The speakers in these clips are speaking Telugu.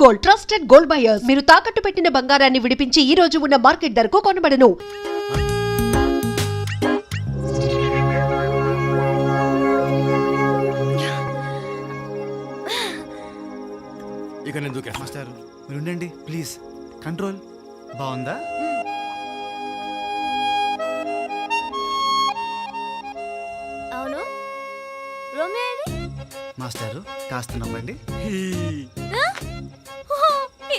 Gold, trusted gold buyers. మీరు తాకట్టు పెట్టిన బంగారాన్ని విడిపించి ఈ రోజు ఉన్న మార్కెట్ ధరకు కొనబడను. ఇక నేను దూకే మాస్టర్ మీరు ఉండండి ప్లీజ్. కంట్రోల్ బాగుందా? అవును రోమియోని మాస్టారు కాస్త నవ్వండి.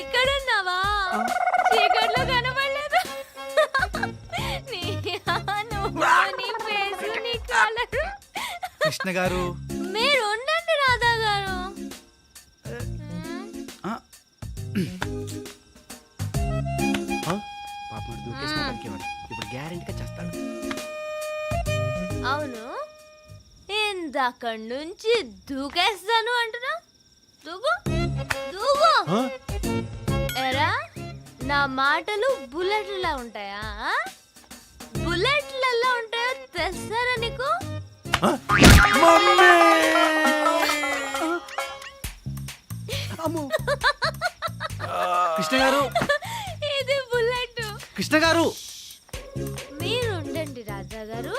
ఇక్కడున్నావా? చీకట్లో కనబడలేదు. నీ ఫేస్, నీ కలర్. కృష్ణ గారు మీరు ఉండండి రాధా గారు. పాపం దూకేసిన ఇప్పుడు గ్యారెంటీగా చేస్తాడు. అవును ఇందాక నుంచి దూకేస్తాను అంటున్నా. దూకు దూకు. ఎరా నా మాటలు బుల్లెట్లా ఉంటాయా? బుల్లెట్లలో ఉంటాయో తెలుసారా నీకు? కృష్ణ గారు ఇది బుల్లెట్. కృష్ణ గారు మీరు ఉండండి రాజా గారు.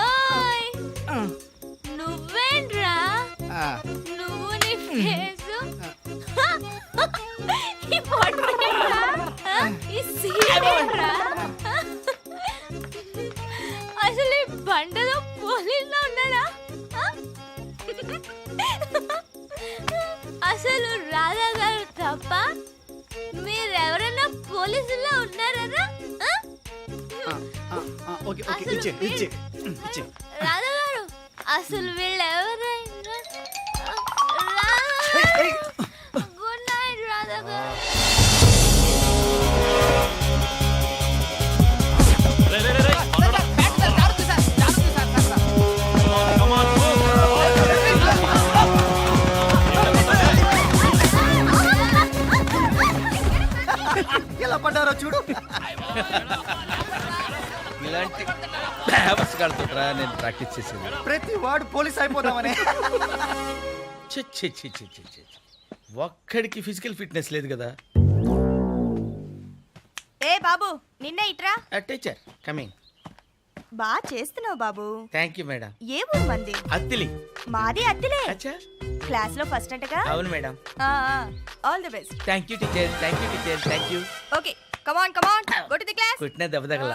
ఓయ్ నువ్వేంట్రా? నువ్వు నీ ఫేసు ఈ పొట్టేంట్రా? ఈ సీడేంట్రా? అసలు ఈ బండలో పోలీసులో ఉన్నాడా? అసలు రాధా గారు తప్ప మీరెవరైనా పోలీసుల్లో ఉన్నారా? రాధా గారు అసలు వీళ్ళెవరైనా? గుడ్ నైట్ రాధా గారు. ఎలా పడ్డారో చూడు. ఇలాంటి ఫ్లేవర్స్ కడుతుంటారా నేను ప్రాక్టీస్ చేసేది. ప్రతి వాడు పోలీస్ అయిపోతామని. ఒక్కడికి ఫిజికల్ ఫిట్నెస్ లేదు కదా. ఏ బాబు నిన్న ఇట్రా. Teacher coming. బా చేస్తున్నావు బాబు. Thank you madam. ఏ ఊరు మంది? అత్తిలి. మాది అత్తిలే. అచ్చా క్లాస్ లో ఫస్ట్ అంటగా? అవును madam. All the best. Thank you teacher. Thank you teacher. Thank you. Okay come on go to the class. కుట్టిన దెబ్బ తగల.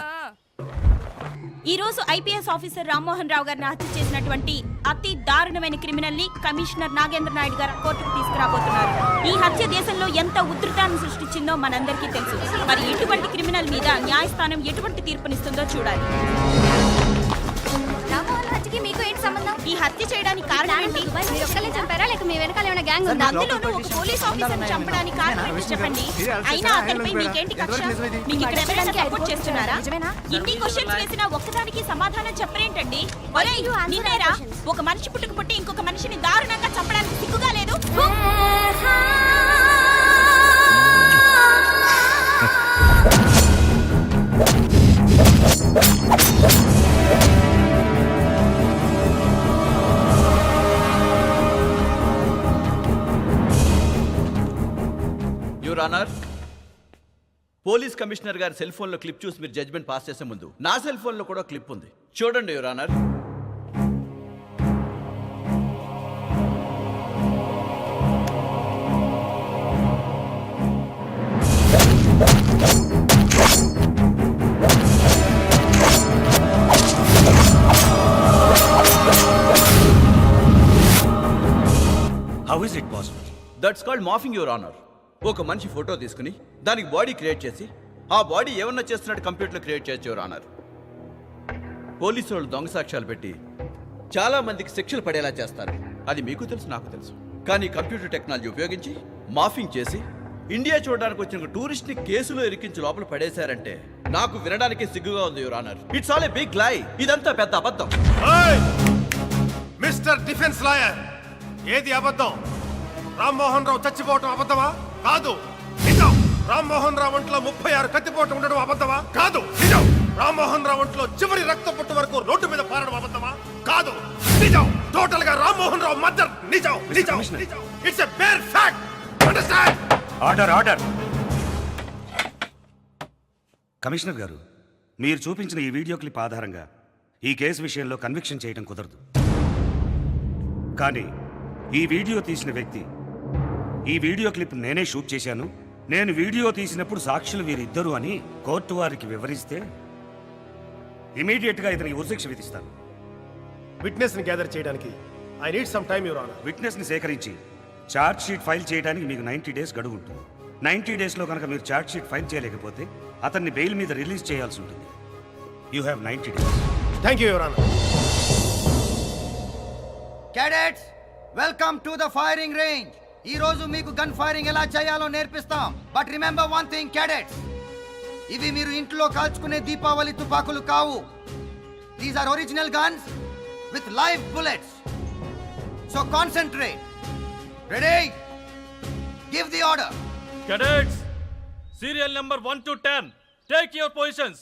ఈ రోజు ఐపీఎస్ ఆఫీసర్ రామ్మోహన్ రావు గారిని హత్య చేసినటువంటి అతి దారుణమైన క్రిమినల్ ని కమిషనర్ నాగేంద్ర నాయుడు గారు కోర్టుకు తీసుకురాబోతున్నారు. ఈ హత్య దేశంలో ఎంత ఉధృతాన్ని సృష్టించిందో మనందరికీ తెలుసు. మరి ఇటువంటి క్రిమినల్ మీద న్యాయస్థానం ఎటువంటి తీర్పునిస్తుందో చూడాలి. మీకు ఏంటి సంబంధం? ఈ హత్య చేయడానికి కారణం ఏంటి? మీరు ఒక్కలే చంపారా లేక మీ వెనకాల ఏమైనా గ్యాంగ్ ఉందా? అందులోనూ ఒక పోలీస్ ఆఫీసర్ని చంపడానికి కారణం ఏంటి చెప్పండి. అయినా అతనిపై మీకేంటి కక్ష? మీకు ఇక్కడ ఎవరైనా సపోర్ట్ చేస్తున్నారా? ఇన్ని క్వశ్చన్స్ వేసినా ఒక్కదానికి సమాధానం చెప్పరేంటండి? నిన్నేరా ఒక మనిషి పుట్టుకు పుట్టి ఇంకొక మనిషిని దారుణంగా చంపడానికి సిగ్గుగా లేదు? యువర్ ఆనర్, పోలీస్ కమిషనర్ గారి సెల్ ఫోన్ లో క్లిప్ చూసి మీరు జడ్జ్మెంట్ పాస్ చేసే ముందు నా సెల్ ఫోన్ లో కూడా క్లిప్ ఉంది, చూడండి your honour. How is it possible? That's called morphing your honour. ఒక మనిషి ఫోటో తీసుకుని దానికి బాడీ క్రియేట్ చేసి ఆ బాడీ ఏమన్నా చేస్తున్నట్టు కంప్యూటర్లో క్రియేట్ చేయొచ్చు యువర్ ఆనర్. పోలీసు వాళ్ళు దొంగ సాక్ష్యాలు పెట్టి చాలా మందికి శిక్షలు పడేలా చేస్తారు. అది మీకు తెలుసు, నాకు తెలుసు. కానీ కంప్యూటర్ టెక్నాలజీ ఉపయోగించి మాఫింగ్ చేసి ఇండియా చూడడానికి వచ్చిన టూరిస్ట్ ని కేసులో ఇరికించి లోపల పడేశారంటే నాకు వినడానికి సిగ్గుగా ఉంది your honour. It's all a big lie. ఇదంతా పెద్ద అబద్ధం. మిస్టర్ డిఫెన్స్ లాయర్, ఏది అబద్ధం? రామ్మోహన్ రావు చచ్చిపోవటం అబద్ధమా? కాదు, నిజం. రామ్మోహన్ రావు ఒంట్లో 36 కత్తిపోటు ఉండడం అబద్ధమా? కాదు, నిజం. రామ్మోహన్ రావు ఒంట్లో చివరి రక్త పొట్టు వరకు రోడ్డు మీద పారడం అబద్ధమా? కాదు, నిజం. టోటల్ గా రామ్మోహన్ రావు మర్డర్ నిజం. నిజం. It's a bare fact. Understand? Order order. Commissioner గారు, మీరు చూపించిన ఈ వీడియో క్లిప్ ఆధారంగా ఈ కేసు విషయంలో కన్విక్షన్ చేయడం కుదరదు. కానీ ఈ వీడియో తీసిన వ్యక్తి, ఈ వీడియో క్లిప్ నేనే షూట్ చేశాను, నేను వీడియో తీసినప్పుడు సాక్షులు వీరిద్దరు అని కోర్టు వారికి వివరిస్తే ఇమీడియట్గా ఇతనికి ఉరిశిక్ష విధిస్తాను. విట్నెస్ ని గ్యాదర్ చేయడానికి I need some time your honour. విట్నెస్ని సేకరించి ఛార్జ్ షీట్ ఫైల్ చేయడానికి మీకు 90 డేస్ గడువు ఉంటుంది. 90 డేస్లో కనుక మీరు ఛార్జ్ షీట్ ఫైల్ చేయలేకపోతే అతన్ని బెయిల్ మీద రిలీజ్ చేయాల్సి ఉంటుంది. You have 90 days. Thank you your honour. Cadets, welcome to the firing range. ఈ రోజు మీకు గన్ ఫైరింగ్ ఎలా చేయాలో నేర్పిస్తాం. But remember one thing cadets, ఇవి మీరు ఇంట్లో కాల్చుకునే దీపావళి తుపాకులు కావు. These are original guns with live bullets. So concentrate. Ready? Give the order. Cadets, serial number 1 to 10, take your positions.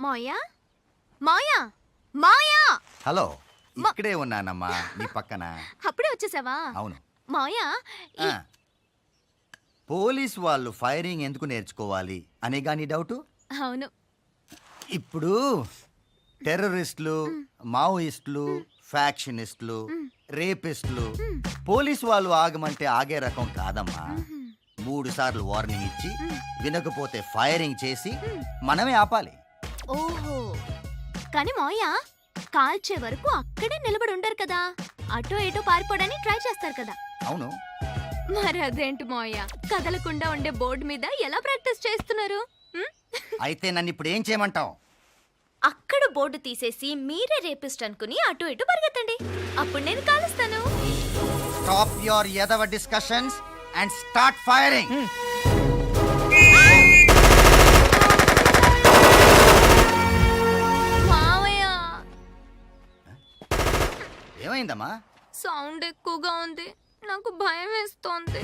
Maya Maya Maya, hello, ఇక్కడే ఉన్నానమ్మా నీ పక్కన. అప్పుడే వచ్చేసావా? అవును. మాయా, ఆ. పోలీస్ వాళ్ళు ఫైరింగ్ ఎందుకు నేర్చుకోవాలి అనేగా నీ డౌటు? అవును. ఇప్పుడు టెర్రరిస్టులు, మావోయిస్టులు, ఫ్యాక్షనిస్టులు, రేపిస్టులు పోలీస్ వాళ్ళు ఆగమంటే ఆగే రకం కాదమ్మా. 3 సార్లు వార్నింగ్ ఇచ్చి వినకపోతే ఫైరింగ్ చేసి మనమే ఆపాలి. ఓహో, కానీ మాయా కాల్చే వరకు అక్కడే నిలబడి ఉండరు కదా, అటో ఇటో పారిపోవడానికి ట్రై చేస్తారు కదా. అవును. మరి అదేంటి మాయా, కదలకుండా ఉండే బోర్డు మీద ఎలా ప్రాక్టీస్ చేస్తున్నారు? అయితే నన్ను ఇప్పుడు ఏం చేయమంటావు? అక్కడ బోర్డు తీసేసి మీరే రేపిస్ట్ అనుకుని అటు ఇటు పరిగెత్తండి, అప్పుడు నేను కాలుస్తాను. స్టాప్ యువర్ యదవ డిస్కషన్స్ అండ్ స్టార్ట్ ఫైరింగ్. మావయ్య, ఏమైందమ్మా? సౌండ్ ఎక్కువగా ఉంది, నాకు భయం వేస్తోంది.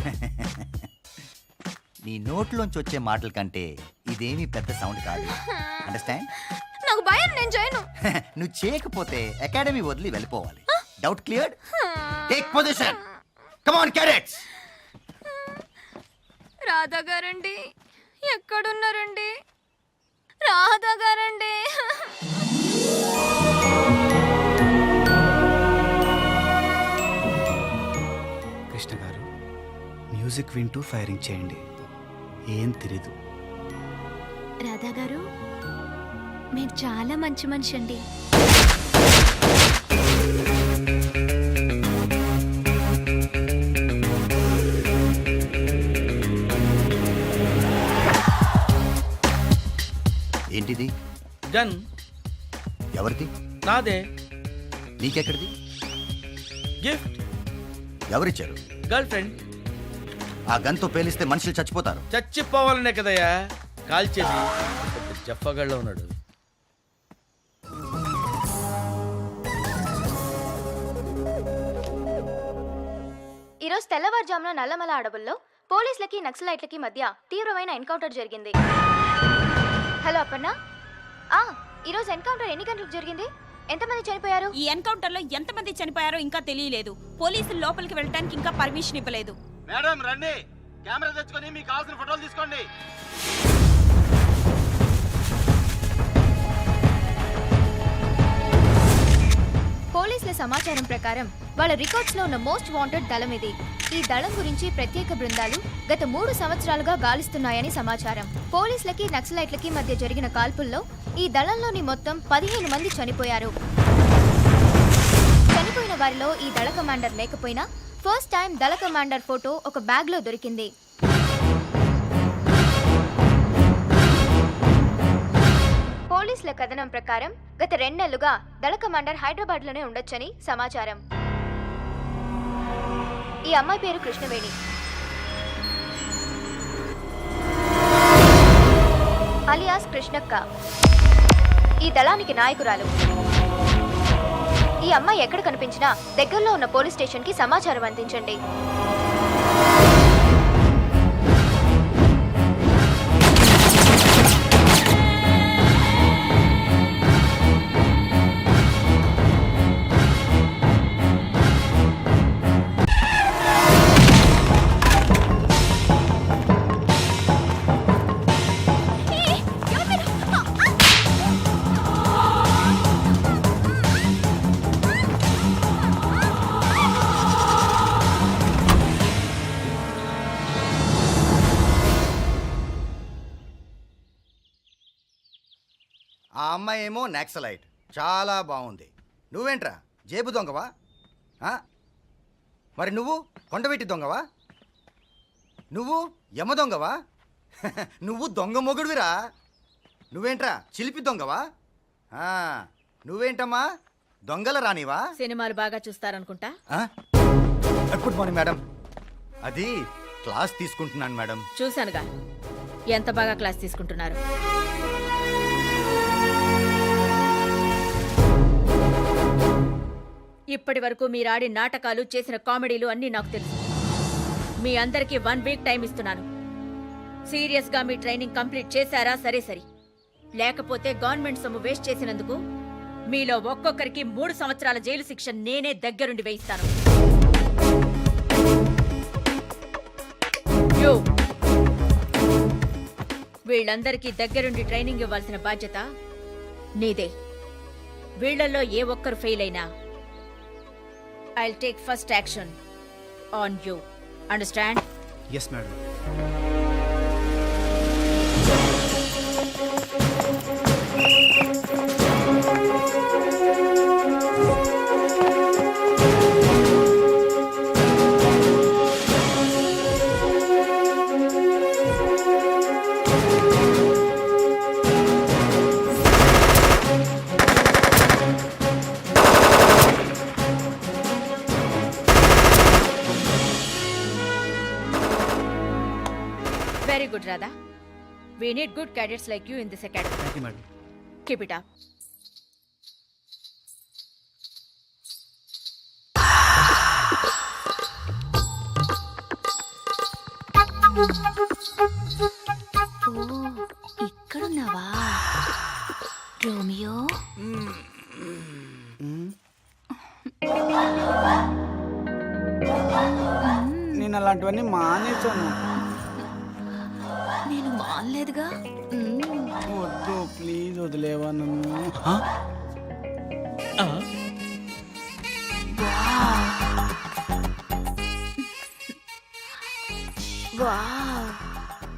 నీ నోట్లోంచి వచ్చే మాటల కంటే ఇదేమీ పెద్ద సౌండ్ కాదు. అండర్స్టాండ్? నాకు భయం, నేను చేయను. నువ్వు చేయకపోతే అకాడమీ వదిలి వెళ్ళిపోవాలి. Doubt cleared? Take position. Come on cadets. Radha గారండి, ఎక్కడున్నారండి? రాధా గారండి. కృష్ణ గారు, మ్యూజిక్ వింటూ ఫైరింగ్ చేయండి, ఏం తెలీదు. రాధా గారు, మీరు చాలా మంచి మనిషి అండి. ఏంటిది? గన్ ఎవరిది? నాదే. నీకెక్కడిది? గిఫ్ట్. ఎవరిచ్చారు? Girl friend. ఆ గన్తో పేలిస్తే మనుషులు చచ్చిపోతారు. చచ్చిపోవాలనే కదయ్యా కాల్చేది. జఫ్ఫగాళ్ళలో ఉన్నాడు. ఈరోజు తెల్లవారుజామున నల్లమల అడవుల్లో పోలీసులకి నక్సలైట్లకి మధ్య తీవ్రమైన ఎన్కౌంటర్ జరిగింది. హలో అప్పన్న, ఈరోజు ఎన్కౌంటర్ ఎన్ని గంటలకు జరిగింది? ఎంతమంది చనిపోయారు? ఈ ఎన్కౌంటర్ లో ఎంతమంది చనిపోయారో ఇంకా తెలియలేదు. పోలీసులు లోపలికి వెళ్ళడానికి ఇంకా పర్మిషన్ ఇవ్వలేదు. మేడం రండి, కెమెరా తెచ్చుకొని మీకు కావాల్సిన ఫోటోలు తీసుకోండి. పోలీసుల సమాచారం ప్రకారం వాళ్ళ రికార్డ్స్ లో ఉన్న మోస్ట్ వాంటెడ్ దళం ఇది. ఈ దళం గురించి ప్రత్యేక బృందాలు గత 3 సంవత్సరాలుగా గాలిస్తున్నాయని సమాచారం. పోలీసులకి నక్సలైట్లకి మధ్య జరిగిన కాల్పుల్లో ఈ దళంలోని మొత్తం 15 మంది చనిపోయారు. చనిపోయిన వారిలో ఈ దళ కమాండర్ లేకపోయినా ఫస్ట్ టైం దళ కమాండర్ ఫోటో ఒక బ్యాగ్ లో దొరికింది. పోలీసుల కథనం ప్రకారం గత 2 నెలలుగా దళ కమాండర్ హైదరాబాద్ లోనే ఉండొచ్చని సమాచారం. ఈ అమ్మాయి పేరు కృష్ణవేణి, అలియాస్ కృష్ణక్క. ఈ దళానికి నాయకురాలు. ఈ ఈ అమ్మాయి ఎక్కడ కనిపించినా దగ్గరలో ఉన్న పోలీస్ స్టేషన్ కి సమాచారం అందించండి. ఆ అమ్మాయి ఏమో నక్సలైట్, చాలా బాగుంది. నువ్వేంట్రా జేబు దొంగవా? ఆ? మరి నువ్వు కొండవెట్టి దొంగవా? నువ్వు యమ దొంగవా? నువ్వు దొంగ మొగుడువిరా. నువ్వేంట్రా చిలిపి దొంగవా? ఆ, నువ్వేంటమ్మా దొంగల రానివా? సినిమాలు బాగా చూస్తారనుకుంటా. Good morning madam. అది క్లాస్ తీసుకుంటున్నాను మేడం. చూశానుగా ఎంత బాగా క్లాస్ తీసుకుంటున్నారు. ఇప్పటి వరకు మీరాడి నాటకాలు, చేసిన కామెడీలు అన్నీ నాకు తెలుసు. మీ అందరికీ 1 వీక్ టైం ఇస్తున్నాను. సీరియస్గా మీ ట్రైనింగ్ కంప్లీట్ చేశారా? సరే సరి. లేకపోతే గవర్నమెంట్ సొమ్ము వేస్ట్ చేసినందుకు మీలో ఒక్కొక్కరికి 3 సంవత్సరాల జైలు శిక్ష నేనే దగ్గరుండి వేయిస్తాను. యో, వీళ్ళందరికీ దగ్గరుండి ట్రైనింగ్ ఇవ్వాల్సిన బాధ్యత నీదే. వీళ్లలో ఏ ఒక్కరు ఫెయిల్ అయినా I'll take first action on you. Understand? Yes, madam. Very good, Radha. We need good cadets like you in this academy. Thank you, madam. Keep it up. ఇక్కడున్నావా రోమియో? నేను అలాంటివన్నీ మానేశాను. నేను మానలేదుగా. వద్దు ప్లీజ్, వదిలేవా నన్ను. వావ్,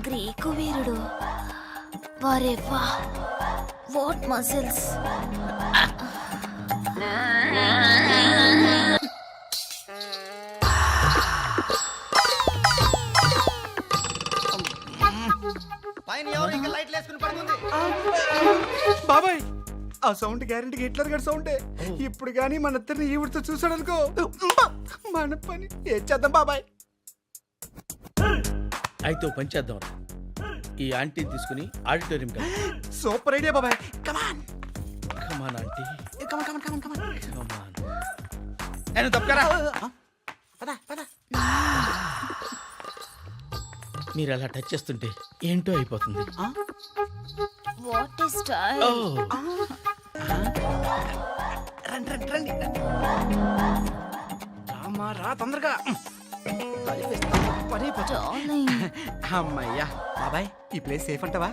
గ్రీకు వీరుడు. వారే వా, వాట్ మజిల్స్. పైన ఎవరు ఇంకా లైట్లు వేసుకుని పడుతుంది? బాబాయ్, ఆ సౌండ్ గ్యారెంటీగా హిట్లర్ గారి సౌండే. ఇప్పుడు కానీ మన ఇద్దరిని ఈవిడితో చూసాడు అనుకో, మన పని ఏం చేద్దాం బాబాయ్? అయితే ఓ పని చేద్దాం. ఈ ఆంటీని తీసుకుని ఆడిటోరియం సూపర్ ఐడియా బాబాయ్. కమాన్ కమాన్ ఆంటీ, కమాన్ కమాన్ కమాన్ కమాన్ కమాన్. నేను తప్పకరా. పద పద. మీరు అలా టచ్ చేస్తుంటే ఏంటో అయిపోతుంది. What is style. రండి రండి రండి. రామా రా తొందరగా. అమ్మయ్యా. బాబాయ్, ఈ ప్లేస్ సేఫ్ అంటావా?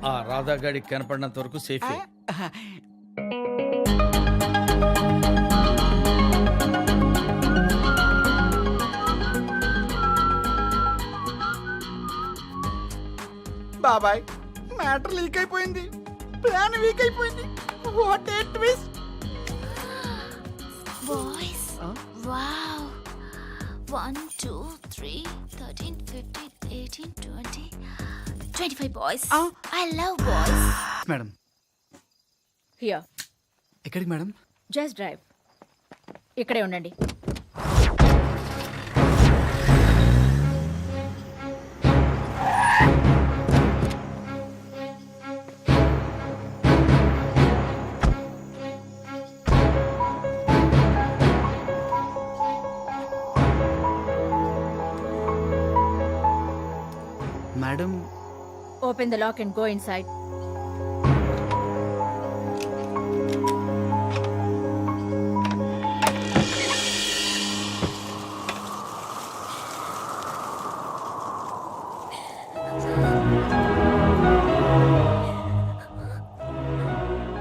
ఆ రాధాగాడికి కనపడినంత వరకు సేఫ్. బాబాయ్, మ్యాటర్ లీక్ అయిపోయింది, ప్లాన్ వీక్ అయిపోయింది. What a twist. Boys, wow. 1 2 3 13 15 18 20 25 boys. I love boys. Madam, Here, ఎక్కడికి మేడం? just drive. ఇక్కడే ఉండండి. Open the lock and go inside.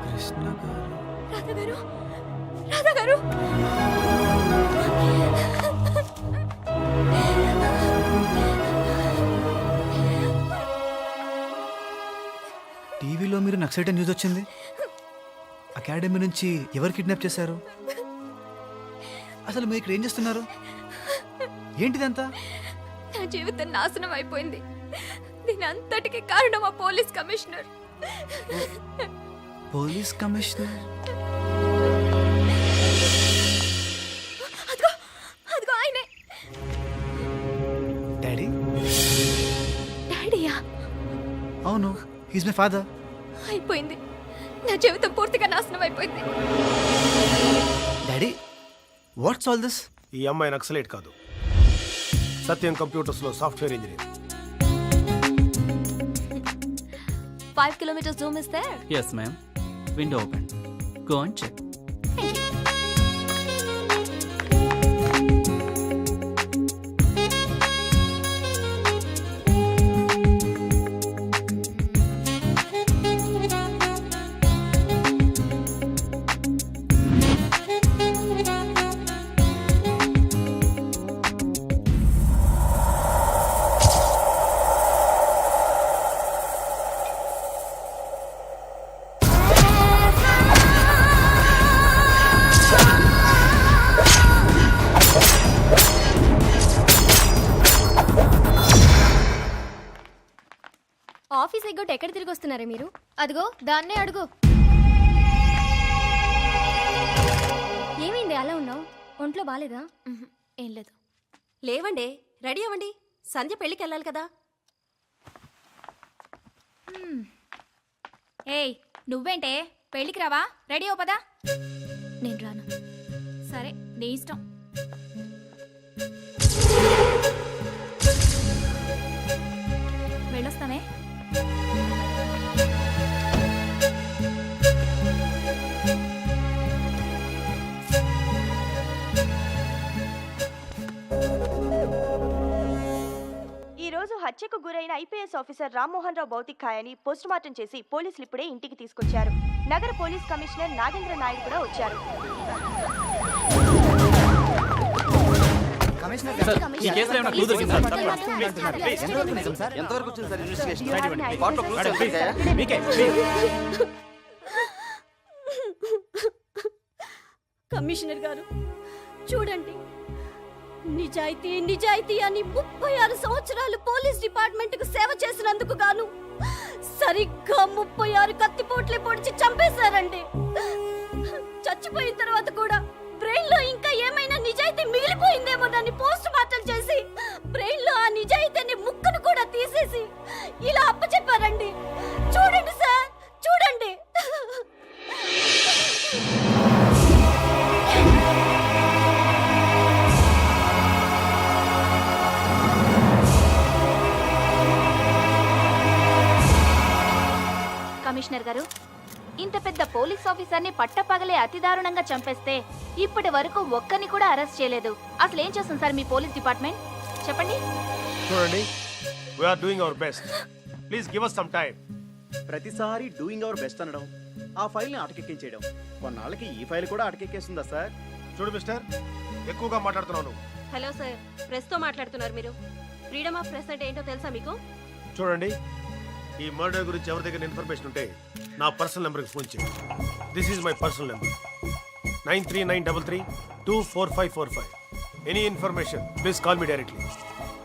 Krishna గారు రాధా గారు టీవీలో మీరు నక్సలైట్ న్యూస్ వచ్చింది. అకాడమీ నుంచి ఎవరు కిడ్నాప్ చేశారు? అసలు మీరు ఇక్కడ ఏం చేస్తున్నారు? ఏంటిదంతా? నా జీవితం నాశనం అయిపోయింది. దీని అంతటికి కారణం ఆ పోలీస్ కమిషనర్. Police commissioner? అదిగో అదిగో ఆయనే. డాడీ? డాడీయా? అవును, హీస్ మై ఫాదర్. అయిపోయింది. నా జీవితం పూర్తిగా నాశనం అయిపోయింది. Daddy, what's all this? ఈ అమ్మాయి నక్సలైట్ కాదు, సత్యం కంప్యూటర్స్ లో software engineer. 5 kilometers zoom is there. Yes, ma'am. Window open. Go and check. Office ఎగ్గొట్టి ఎక్కడ తిరిగి వస్తున్నారా మీరు? అదిగో దాన్నే అడుగు. ఏమైంది అలా ఉన్నావు? ఒంట్లో బాలేదా? ఏం లేదు. లేవండి, రెడీ అవ్వండి. సంధ్య పెళ్ళికి వెళ్ళాలి కదా. ఏయ్, నువ్వేంటే పెళ్ళికి రావా? రెడీ అవ్వ పదా. నేను రాను. సరే, నీ ఇష్టం. వెళ్ళొస్తానే. ఈ రోజు హత్యకు గురైన ఐపీఎస్ ఆఫీసర్ రామ్మోహన్ రావు భౌతిక కాయాన్ని పోస్టుమార్టం చేసి పోలీసులు ఇప్పుడే ఇంటికి తీసుకొచ్చారు. నగర పోలీస్ కమిషనర్ నాగేంద్ర నాయుడు కూడా వచ్చారు. ఈ కేసులో ఏమైనా క్లూ దొరికిందా? ఎంతవరకు వచ్చింది సార్ ఇన్వెస్టిగేషన్? కమిషనర్ గారు చూడండి, నిజాయితీ నిజాయితీ అని 36 సంవత్సరాలు పోలీస్ డిపార్ట్మెంట్ కు సేవ చేసినందుకు గాను సరిగ్గా 36 కత్తిపోట్లే పొడిచి చంపేశారండి. చచ్చిపోయిన తర్వాత కూడా బ్రెయిన్ లో ఇంకా ఏమైనా నిజాయితీ మిగిలిపోయిందేమోనని పోస్ట్ మార్టం చేసి బ్రెయిన్ లో ఆ నిజాయితీని ముక్కను కూడా తీసేసి ఇలా అప్పచెప్పారండి. చూడండి సార్, చూడండి. కమిషనర్ గారు, ఇంత పెద్ద పోలీస్ ఆఫీసర్ని పట్టపగలే అతి దారుణంగా చంపేస్తే ఇప్పటి వరకు ఒక్కని కూడా అరెస్ట్ చేయలేదు. అసలు ఏం చేస్తుంది సార్ మీ పోలీస్ డిపార్ట్మెంట్? చెప్పండి. చూడండి, we are doing our best. Please give us some time. ప్రతిసారి డూయింగ్ అవర్ బెస్ట్ అనడం, ఆ ఫైల్ని అటకెక్కించేయడం, కొన్నాళ్ళకి ఈ ఫైల్ కూడా అటకెక్కేస్తుందా సార్? చూడు మిస్టర్, ఎక్కువగా మాట్లాడుతున్నాను. హలో సార్, ప్రెస్ తో మాట్లాడుతున్నారు మీరు. ఫ్రీడమ్ ఆఫ్ ప్రెస్ అంటే ఏంటో తెలుసా మీకు? చూడండి, ఈ మర్డర్ గురించి ఎవరి దగ్గర ఇన్ఫర్మేషన్ ఉంటే నా పర్సనల్ నెంబర్కి ఫోన్ చేయండి. This is my personal number 9393324545. Any information please call me directly.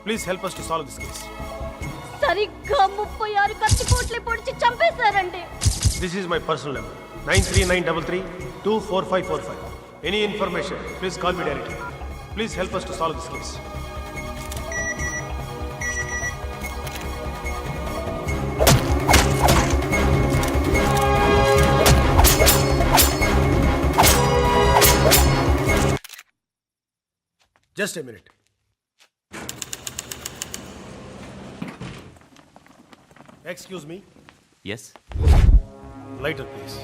Please help us to solve this case. సరిగ్గా 36 కత్తిపోట్లే పొడిచి చంపేశారండి. This is my personal number 9393324545. Any information please call me directly. Please help us to solve this case. Just a minute. Excuse me yes lighter please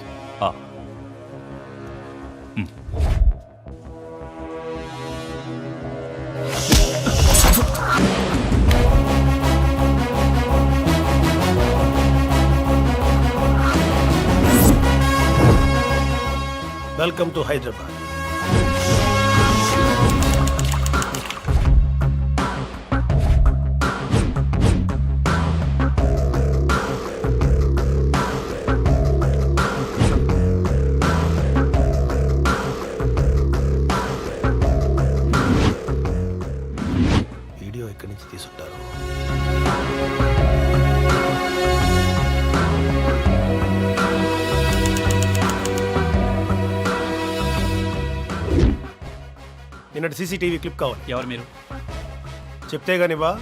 welcome to Hyderabad. Video ఎక్కడి నుంచి తీసుంటారు? నిన్నటి సీసీటీవీ క్లిప్ కావాలి. ఎవరు మీరు? చెప్తే గాని బా.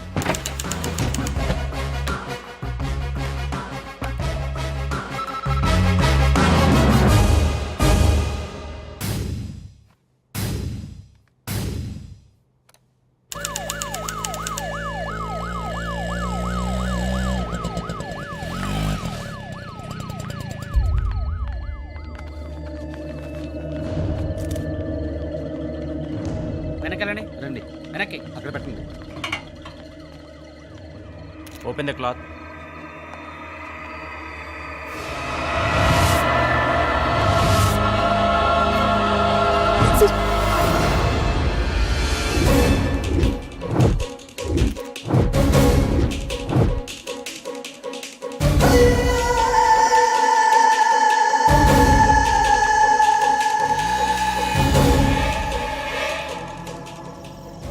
వెనకాలండి రండి వెనక్కి అక్కడ పెట్టండి. Open the cloth.